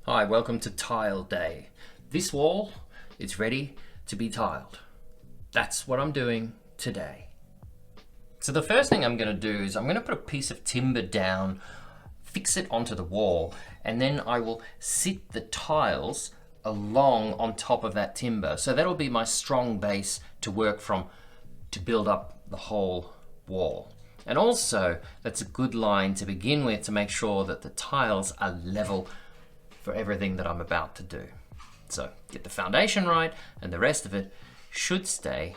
Hi, welcome to Tile Day. This wall is ready to be tiled. That's what I'm doing today. So the first thing I'm going to do is I'm going to put a piece of timber down, fix it onto the wall, and then I will sit the tiles along on top of that timber. So that'll be my strong base to work from to build up the whole wall. And also, that's a good line to begin with to make sure that the tiles are level for everything that I'm about to do. So get the foundation right and the rest of it should stay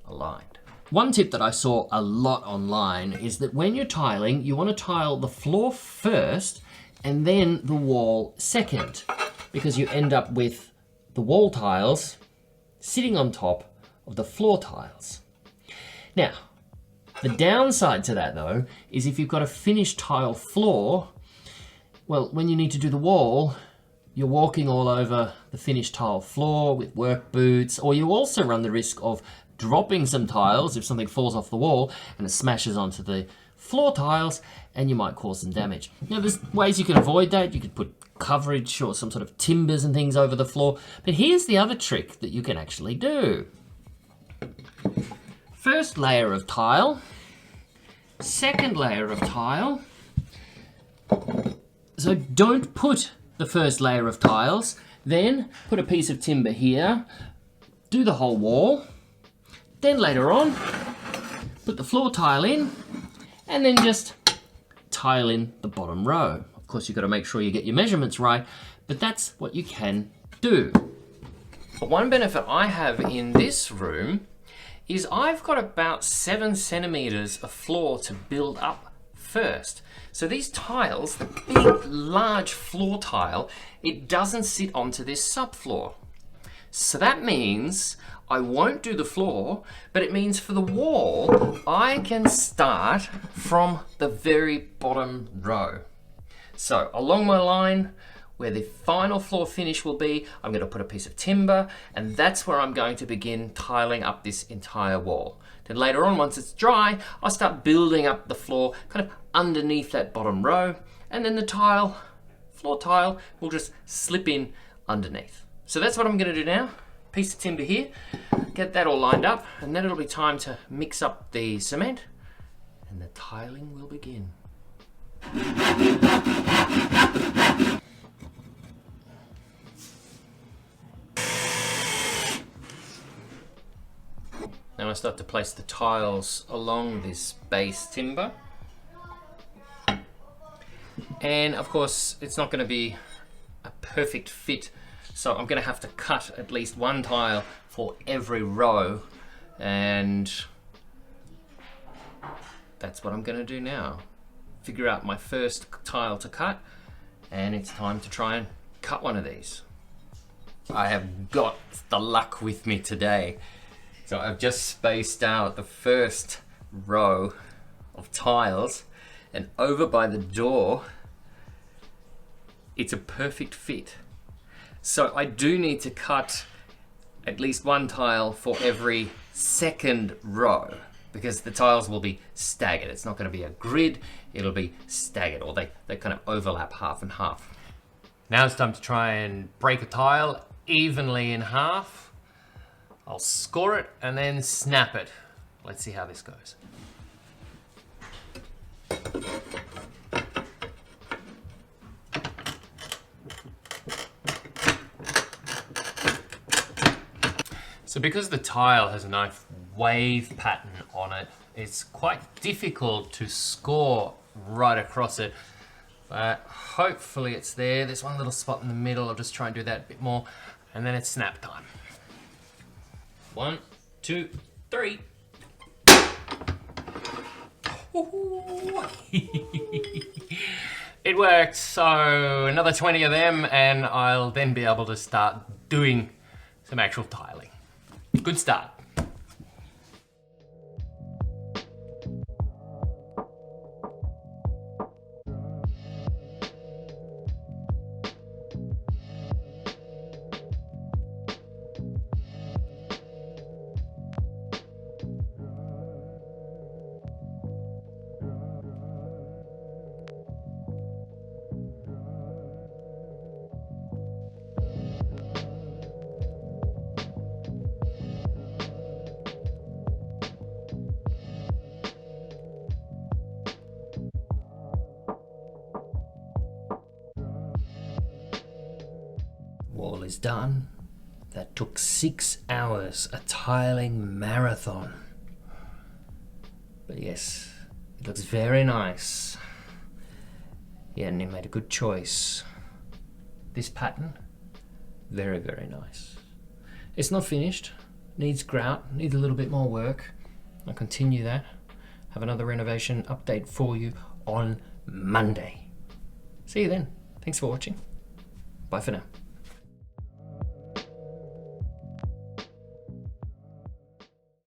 aligned. One tip that I saw a lot online is that when you're tiling, you want to tile the floor first and then the wall second, because you end up with the wall tiles sitting on top of the floor tiles. Now, the downside to that though is if you've got a finished tile floor, well, when you need to do the wall, you're walking all over the finished tile floor with work boots, or you also run the risk of dropping some tiles if something falls off the wall and it smashes onto the floor tiles and you might cause some damage. Now, there's ways you can avoid that. You could put coverage or some sort of timbers and things over the floor. But here's the other trick that you can actually do. First layer of tile, second layer of tile. So don't put the first layer of tiles, then put a piece of timber here, do the whole wall, then later on, put the floor tile in, and then just tile in the bottom row. Of course, you've got to make sure you get your measurements right, but that's what you can do. But one benefit I have in this room is I've got about 7 centimeters of floor to build up first. So these tiles, the big, large floor tile, it doesn't sit onto this subfloor. So that means I won't do the floor, but it means for the wall, I can start from the very bottom row. So along my line, where the final floor finish will be, I'm going to put a piece of timber, and that's where I'm going to begin tiling up this entire wall. Then later on, once it's dry, I'll start building up the floor kind of underneath that bottom row, and then the floor tile will just slip in underneath. So that's what I'm going to do now. Piece of timber here, get that all lined up, and then it'll be time to mix up the cement, and the tiling will begin. Now I start to place the tiles along this base timber. And of course, it's not going to be a perfect fit, so I'm going to have to cut at least one tile for every row, and that's what I'm going to do now. Figure out my first tile to cut, and it's time to try and cut one of these. I have got the luck with me today. So I've just spaced out the first row of tiles, and over by the door, it's a perfect fit. So I do need to cut at least one tile for every second row, because the tiles will be staggered. It's not going to be a grid, it'll be staggered, or they kind of overlap half and half. Now it's time to try and break a tile evenly in half. I'll score it and then snap it. Let's see how this goes. So because the tile has a nice wave pattern on it, it's quite difficult to score right across it. But hopefully it's there. There's one little spot in the middle. I'll just try and do that a bit more. And then it's snap time. 1, 2, 3. It worked. So another 20 of them, and I'll then be able to start doing some actual tiling. Good start. wall is done. That took 6 hours, a tiling marathon. But yes, it looks very nice. Yeah, and he made a good choice. This pattern, very, very nice. It's not finished, needs grout, needs a little bit more work. I'll continue that. Have another renovation update for you on Monday. See you then. Thanks for watching. Bye for now.